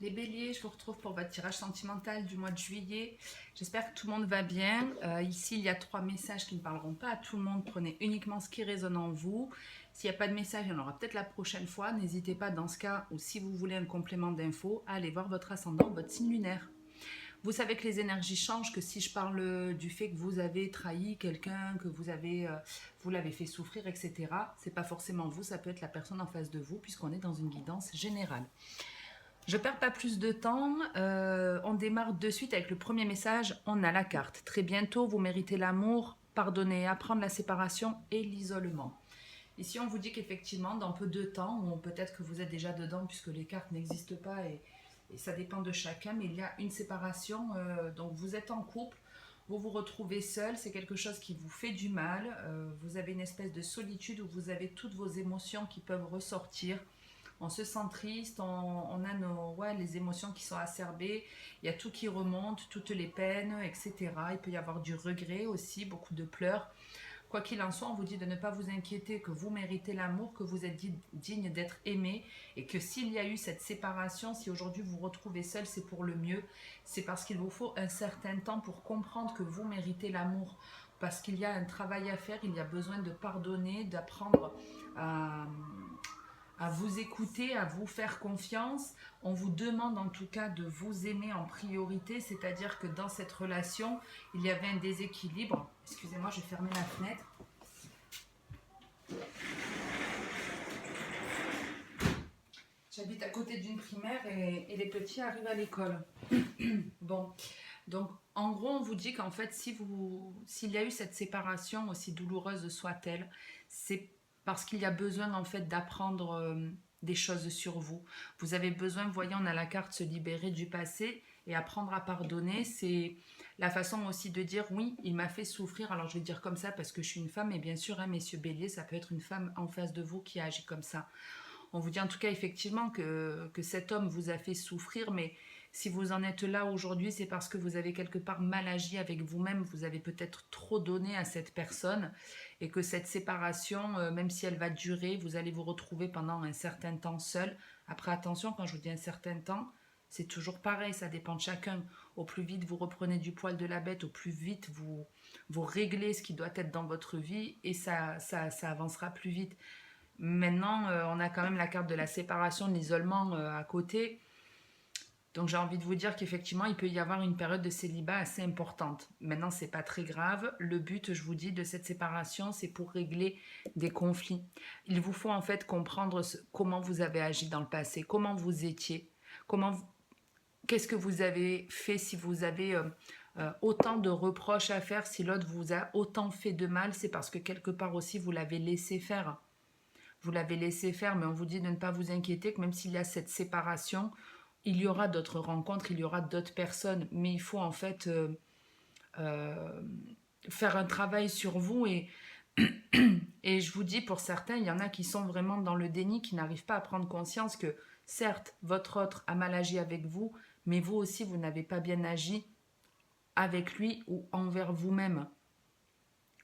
Les béliers, je vous retrouve pour votre tirage sentimental du mois de juillet. J'espère que tout le monde va bien. Ici, il y a 3 messages qui ne parleront pas à tout le monde. Prenez uniquement ce qui résonne en vous. S'il n'y a pas de message, il y en aura peut-être la prochaine fois. N'hésitez pas dans ce cas, ou si vous voulez un complément d'infos, à aller voir votre ascendant, votre signe lunaire. Vous savez que les énergies changent, que si je parle du fait que vous avez trahi quelqu'un, que vous l'avez fait souffrir, etc., c'est pas forcément vous, ça peut être la personne en face de vous, puisqu'on est dans une guidance générale. Je perds pas plus de temps, on démarre de suite avec le premier message, on a la carte. Très bientôt, vous méritez l'amour, pardonner, apprendre la séparation et l'isolement. Ici, on vous dit qu'effectivement, dans peu de temps, ou peut-être que vous êtes déjà dedans puisque les cartes n'existent pas et ça dépend de chacun, mais il y a une séparation, donc vous êtes en couple, vous vous retrouvez seul, c'est quelque chose qui vous fait du mal, vous avez une espèce de solitude où vous avez toutes vos émotions qui peuvent ressortir, on se sent triste, on a les émotions qui sont acerbées, il y a tout qui remonte, toutes les peines, etc. Il peut y avoir du regret aussi, beaucoup de pleurs. Quoi qu'il en soit, on vous dit de ne pas vous inquiéter, que vous méritez l'amour, que vous êtes digne d'être aimé et que s'il y a eu cette séparation, si aujourd'hui vous vous retrouvez seul, c'est pour le mieux. C'est parce qu'il vous faut un certain temps pour comprendre que vous méritez l'amour. Parce qu'il y a un travail à faire, il y a besoin de pardonner, d'apprendre à vous écouter, à vous faire confiance. On vous demande en tout cas de vous aimer en priorité, c'est-à-dire que dans cette relation, il y avait un déséquilibre. Excusez-moi, je vais fermer la fenêtre. J'habite à côté d'une primaire et les petits arrivent à l'école. Bon, donc en gros, on vous dit qu'en fait, s'il y a eu cette séparation, aussi douloureuse soit-elle, c'est parce qu'il y a besoin en fait d'apprendre des choses sur vous. Vous avez besoin, voyez, on a la carte se libérer du passé et apprendre à pardonner. C'est la façon aussi de dire oui, il m'a fait souffrir. Alors je vais dire comme ça parce que je suis une femme, et bien sûr, hein, messieurs Bélier, ça peut être une femme en face de vous qui agit comme ça. On vous dit en tout cas effectivement que cet homme vous a fait souffrir, mais si vous en êtes là aujourd'hui, c'est parce que vous avez quelque part mal agi avec vous-même, vous avez peut-être trop donné à cette personne et que cette séparation, même si elle va durer, vous allez vous retrouver pendant un certain temps seul. Après attention, quand je vous dis un certain temps, c'est toujours pareil, ça dépend de chacun. Au plus vite vous reprenez du poil de la bête, au plus vite vous réglez ce qui doit être dans votre vie et ça avancera plus vite. Maintenant, on a quand même la carte de la séparation, de l'isolement à côté. Donc j'ai envie de vous dire qu'effectivement, il peut y avoir une période de célibat assez importante. Maintenant, c'est pas très grave. Le but, je vous dis, de cette séparation, c'est pour régler des conflits. Il vous faut en fait comprendre comment vous avez agi dans le passé, comment vous étiez, qu'est-ce que vous avez fait, si vous avez autant de reproches à faire, si l'autre vous a autant fait de mal, c'est parce que quelque part aussi vous l'avez laissé faire. Vous l'avez laissé faire, mais on vous dit de ne pas vous inquiéter, que même s'il y a cette séparation, il y aura d'autres rencontres, il y aura d'autres personnes, mais il faut en fait euh, faire un travail sur vous et je vous dis, pour certains, il y en a qui sont vraiment dans le déni, qui n'arrivent pas à prendre conscience que certes, votre autre a mal agi avec vous, mais vous aussi, vous n'avez pas bien agi avec lui ou envers vous-même.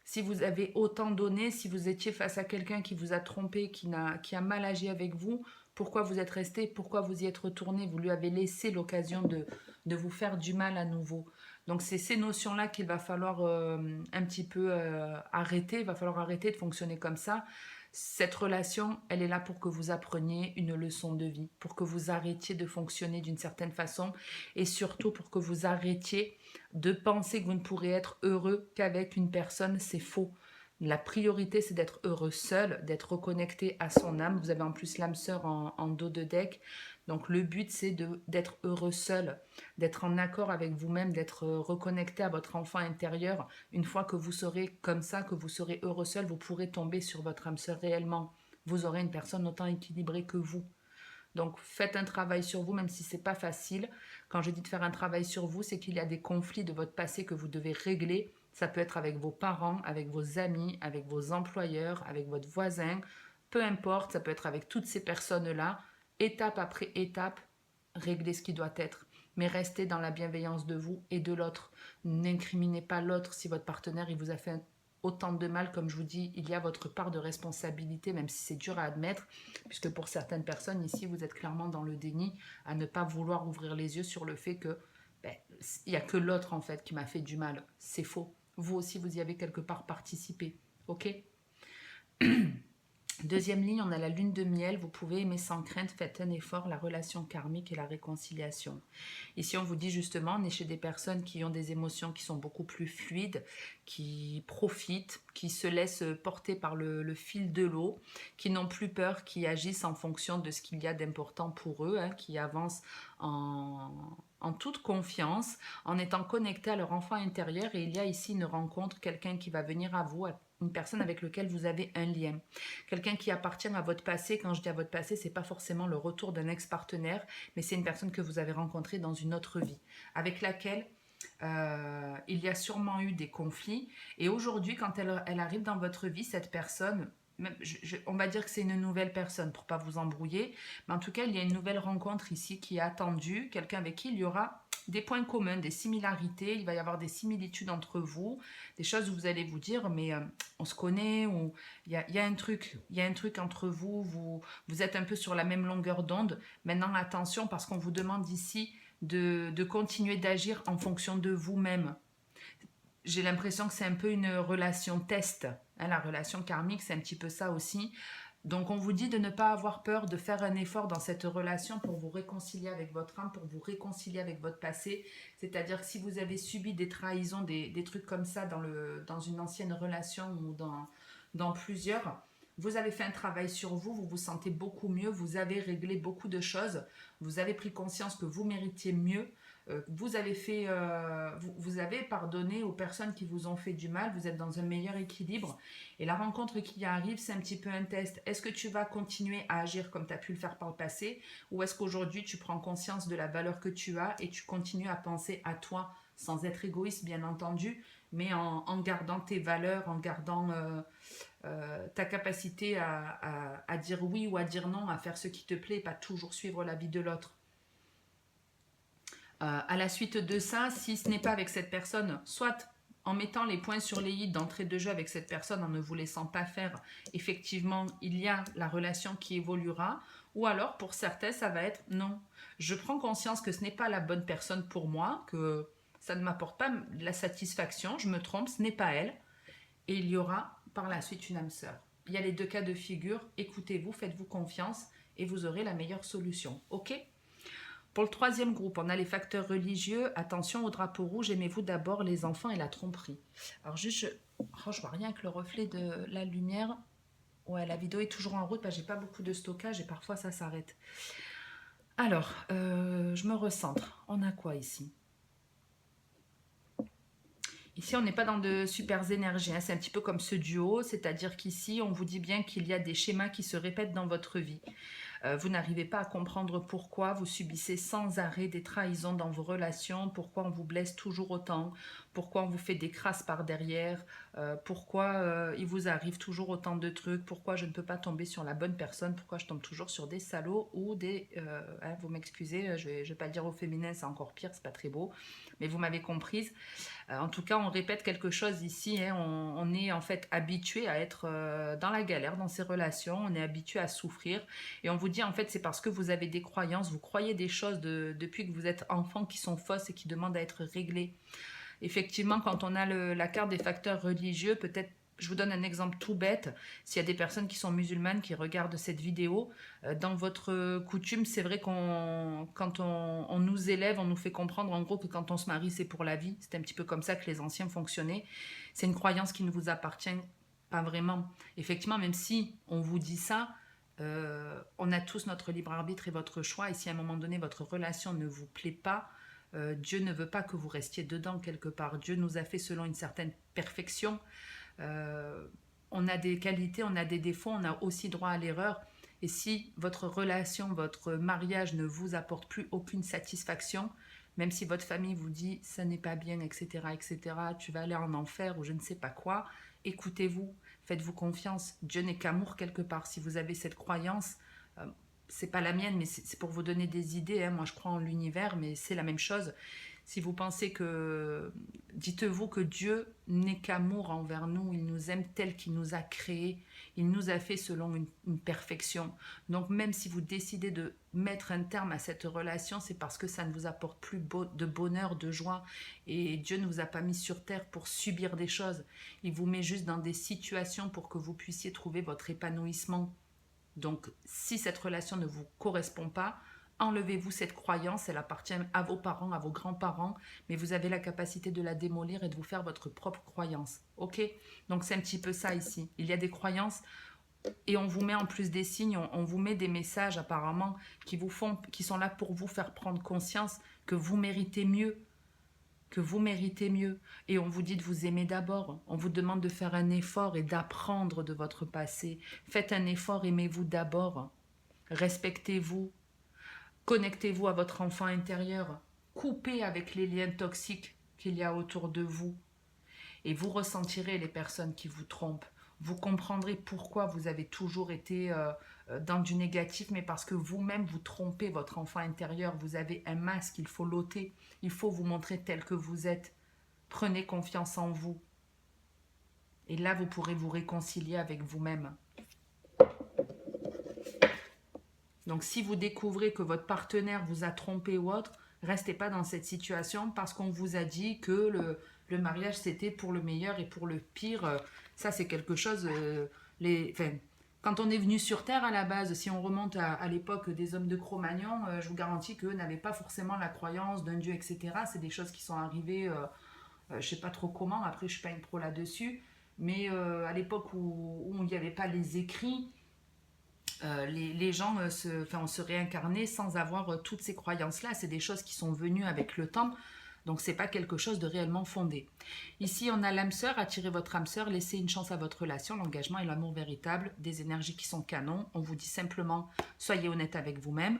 Si vous avez autant donné, si vous étiez face à quelqu'un qui vous a trompé, qui a mal agi avec vous, pourquoi vous êtes resté, pourquoi vous y êtes retourné, vous lui avez laissé l'occasion de vous faire du mal à nouveau. Donc c'est ces notions-là qu'il va falloir un petit peu arrêter, il va falloir arrêter de fonctionner comme ça. Cette relation, elle est là pour que vous appreniez une leçon de vie, pour que vous arrêtiez de fonctionner d'une certaine façon et surtout pour que vous arrêtiez de penser que vous ne pourrez être heureux qu'avec une personne, c'est faux. La priorité, c'est d'être heureux seul, d'être reconnecté à son âme. Vous avez en plus l'âme sœur en dos de deck. Donc le but, c'est d'être heureux seul, d'être en accord avec vous-même, d'être reconnecté à votre enfant intérieur. Une fois que vous serez comme ça, que vous serez heureux seul, vous pourrez tomber sur votre âme sœur réellement. Vous aurez une personne autant équilibrée que vous. Donc faites un travail sur vous, même si c'est pas facile. Quand je dis de faire un travail sur vous, c'est qu'il y a des conflits de votre passé que vous devez régler. Ça peut être avec vos parents, avec vos amis, avec vos employeurs, avec votre voisin. Peu importe, ça peut être avec toutes ces personnes-là. Étape après étape, réglez ce qui doit être. Mais restez dans la bienveillance de vous et de l'autre. N'incriminez pas l'autre si votre partenaire il vous a fait autant de mal, comme je vous dis, il y a votre part de responsabilité, même si c'est dur à admettre, puisque pour certaines personnes ici, vous êtes clairement dans le déni, à ne pas vouloir ouvrir les yeux sur le fait que il n'y a que l'autre en fait qui m'a fait du mal. C'est faux. Vous aussi, vous y avez quelque part participé. Ok. Deuxième ligne, on a la lune de miel. Vous pouvez aimer sans crainte, faites un effort, la relation karmique et la réconciliation. Ici, on vous dit justement, on est chez des personnes qui ont des émotions qui sont beaucoup plus fluides, qui profitent, qui se laissent porter par le fil de l'eau, qui n'ont plus peur, qui agissent en fonction de ce qu'il y a d'important pour eux, qui avancent en toute confiance, en étant connectés à leur enfant intérieur. Et il y a ici une rencontre, quelqu'un qui va venir à vous, une personne avec laquelle vous avez un lien. Quelqu'un qui appartient à votre passé. Quand je dis à votre passé, c'est pas forcément le retour d'un ex-partenaire, mais c'est une personne que vous avez rencontrée dans une autre vie, avec laquelle il y a sûrement eu des conflits. Et aujourd'hui, quand elle arrive dans votre vie, cette personne, même, on va dire que c'est une nouvelle personne pour pas vous embrouiller, mais en tout cas, il y a une nouvelle rencontre ici qui est attendue, quelqu'un avec qui il y aura des points communs, des similarités, il va y avoir des similitudes entre vous, des choses où vous allez vous dire, mais on se connaît, ou il y a un truc entre vous, vous êtes un peu sur la même longueur d'onde. Maintenant, attention, parce qu'on vous demande ici de continuer d'agir en fonction de vous-même. J'ai l'impression que c'est un peu une relation test. La relation karmique, c'est un petit peu ça aussi. Donc on vous dit de ne pas avoir peur, de faire un effort dans cette relation pour vous réconcilier avec votre âme, pour vous réconcilier avec votre passé. C'est-à-dire que si vous avez subi des trahisons, des trucs comme ça dans une ancienne relation ou dans plusieurs, vous avez fait un travail sur vous, vous vous sentez beaucoup mieux, vous avez réglé beaucoup de choses, vous avez pris conscience que vous méritiez mieux, vous avez pardonné aux personnes qui vous ont fait du mal, vous êtes dans un meilleur équilibre. Et la rencontre qui arrive, c'est un petit peu un test. Est-ce que tu vas continuer à agir comme tu as pu le faire par le passé, ou est-ce qu'aujourd'hui tu prends conscience de la valeur que tu as et tu continues à penser à toi, sans être égoïste bien entendu, mais en gardant tes valeurs, en gardant ta capacité à dire oui ou à dire non, à faire ce qui te plaît, pas toujours suivre l'avis de l'autre. À la suite de ça, si ce n'est pas avec cette personne, soit en mettant les points sur les i d'entrée de jeu avec cette personne, en ne vous laissant pas faire, effectivement, il y a la relation qui évoluera. Ou alors, pour certains, ça va être non. Je prends conscience que ce n'est pas la bonne personne pour moi, que ça ne m'apporte pas la satisfaction, je me trompe, ce n'est pas elle. Et il y aura par la suite une âme sœur. Il y a les deux cas de figure, écoutez-vous, faites-vous confiance et vous aurez la meilleure solution. Ok ? Pour le troisième groupe, on a les facteurs religieux. Attention au drapeau rouge, aimez-vous d'abord les enfants et la tromperie. Alors juste, je vois rien avec le reflet de la lumière. Ouais, la vidéo est toujours en route, j'ai pas beaucoup de stockage et parfois ça s'arrête. Alors, je me recentre. On a quoi ici ? Ici, on n'est pas dans de super énergies, c'est un petit peu comme ce duo, c'est-à-dire qu'ici, on vous dit bien qu'il y a des schémas qui se répètent dans votre vie. Vous n'arrivez pas à comprendre pourquoi vous subissez sans arrêt des trahisons dans vos relations, pourquoi on vous blesse toujours autant, pourquoi on vous fait des crasses par derrière, pourquoi il vous arrive toujours autant de trucs, pourquoi je ne peux pas tomber sur la bonne personne, pourquoi je tombe toujours sur des salauds ou des... vous m'excusez, je vais pas le dire au féminin, c'est encore pire, c'est pas très beau, mais vous m'avez comprise. En tout cas, on répète quelque chose ici, on est en fait habitué à être dans la galère dans ces relations, on est habitué à souffrir et on vous dit en fait c'est parce que vous avez des croyances, vous croyez des choses depuis que vous êtes enfant qui sont fausses et qui demandent à être réglées. Effectivement, quand on a la carte des facteurs religieux, peut-être, je vous donne un exemple tout bête, s'il y a des personnes qui sont musulmanes qui regardent cette vidéo, dans votre coutume, c'est vrai quand on nous élève, on nous fait comprendre en gros que quand on se marie, c'est pour la vie. C'est un petit peu comme ça que les anciens fonctionnaient. C'est une croyance qui ne vous appartient pas vraiment. Effectivement, même si on vous dit ça, on a tous notre libre arbitre et votre choix. Et si à un moment donné, votre relation ne vous plaît pas, Dieu ne veut pas que vous restiez dedans quelque part. Dieu nous a fait selon une certaine perfection. On a des qualités, on a des défauts, on a aussi droit à l'erreur. Et si votre relation, votre mariage ne vous apporte plus aucune satisfaction, même si votre famille vous dit ça n'est pas bien, etc., tu vas aller en enfer ou je ne sais pas quoi, écoutez-vous, faites-vous confiance. Dieu n'est qu'amour quelque part. Si vous avez cette croyance, c'est pas la mienne, mais c'est pour vous donner des idées. Moi, je crois en l'univers, mais c'est la même chose. Si vous pensez que... Dites-vous que Dieu n'est qu'amour envers nous. Il nous aime tel qu'il nous a créés. Il nous a fait selon une perfection. Donc même si vous décidez de mettre un terme à cette relation, c'est parce que ça ne vous apporte plus de bonheur, de joie. Et Dieu ne vous a pas mis sur terre pour subir des choses. Il vous met juste dans des situations pour que vous puissiez trouver votre épanouissement. Donc si cette relation ne vous correspond pas, enlevez-vous cette croyance, elle appartient à vos parents, à vos grands-parents, mais vous avez la capacité de la démolir et de vous faire votre propre croyance. Ok? Donc c'est un petit peu ça ici. Il y a des croyances et on vous met en plus des signes, on vous met des messages apparemment qui sont là pour vous faire prendre conscience que vous méritez mieux. Que vous méritez mieux. Et on vous dit de vous aimer d'abord. On vous demande de faire un effort et d'apprendre de votre passé. Faites un effort, aimez-vous d'abord. Respectez-vous. Connectez-vous à votre enfant intérieur. Coupez avec les liens toxiques qu'il y a autour de vous. Et vous ressentirez les personnes qui vous trompent. Vous comprendrez pourquoi vous avez toujours été dans du négatif, mais parce que vous-même vous trompez votre enfant intérieur. Vous avez un masque, il faut l'ôter. Il faut vous montrer tel que vous êtes. Prenez confiance en vous. Et là, vous pourrez vous réconcilier avec vous-même. Donc, si vous découvrez que votre partenaire vous a trompé ou autre, restez pas dans cette situation parce qu'on vous a dit que le mariage, c'était pour le meilleur et pour le pire. Ça, c'est quelque chose... quand on est venu sur Terre à la base, si on remonte à l'époque des hommes de Cro-Magnon, je vous garantis qu'eux n'avaient pas forcément la croyance d'un Dieu, etc. C'est des choses qui sont arrivées, je ne sais pas trop comment, après je ne suis pas une pro là-dessus, mais à l'époque où il n'y avait pas les écrits, les gens on se réincarnait sans avoir toutes ces croyances-là. C'est des choses qui sont venues avec le temps. Donc, ce n'est pas quelque chose de réellement fondé. Ici, on a l'âme sœur. Attirez votre âme sœur. Laissez une chance à votre relation. L'engagement et l'amour véritable. Des énergies qui sont canons. On vous dit simplement, soyez honnête avec vous-même.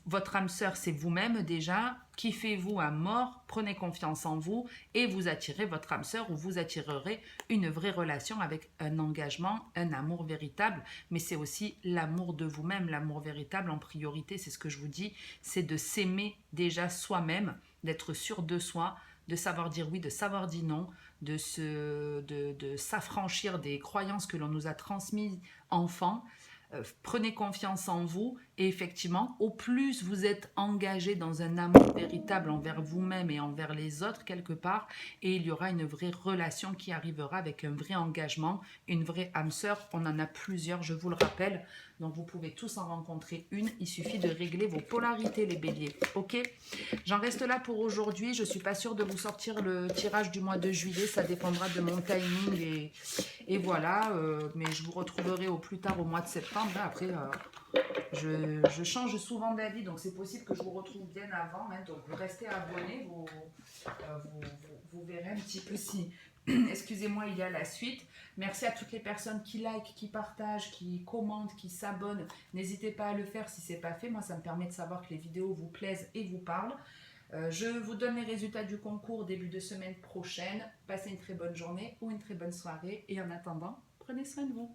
Votre âme sœur, c'est vous-même déjà. Kiffez-vous à mort. Prenez confiance en vous. Et vous attirez votre âme sœur ou vous attirerez une vraie relation avec un engagement, un amour véritable. Mais c'est aussi l'amour de vous-même. L'amour véritable en priorité, c'est ce que je vous dis. C'est de s'aimer déjà soi-même, d'être sûr de soi, de savoir dire oui, de savoir dire non, de s'affranchir des croyances que l'on nous a transmises enfant. Prenez confiance en vous et effectivement, au plus vous êtes engagé dans un amour véritable envers vous-même et envers les autres quelque part, et il y aura une vraie relation qui arrivera avec un vrai engagement, une vraie âme sœur. On en a plusieurs, je vous le rappelle, donc vous pouvez tous en rencontrer une. Il suffit de régler vos polarités, les béliers. Ok, j'en reste là pour aujourd'hui. Je ne suis pas sûre de vous sortir le tirage du mois de juillet, ça dépendra de mon timing et voilà, mais je vous retrouverai au plus tard au mois de septembre. Après, je change souvent d'avis, donc c'est possible que je vous retrouve bien avant. Hein, donc vous restez abonnés, vous verrez un petit peu si, excusez-moi, il y a la suite. Merci à toutes les personnes qui like, qui partagent, qui commentent, qui s'abonnent. N'hésitez pas à le faire si ce n'est pas fait. Moi, ça me permet de savoir que les vidéos vous plaisent et vous parlent. Je vous donne les résultats du concours début de semaine prochaine. Passez une très bonne journée ou une très bonne soirée. Et en attendant, prenez soin de vous.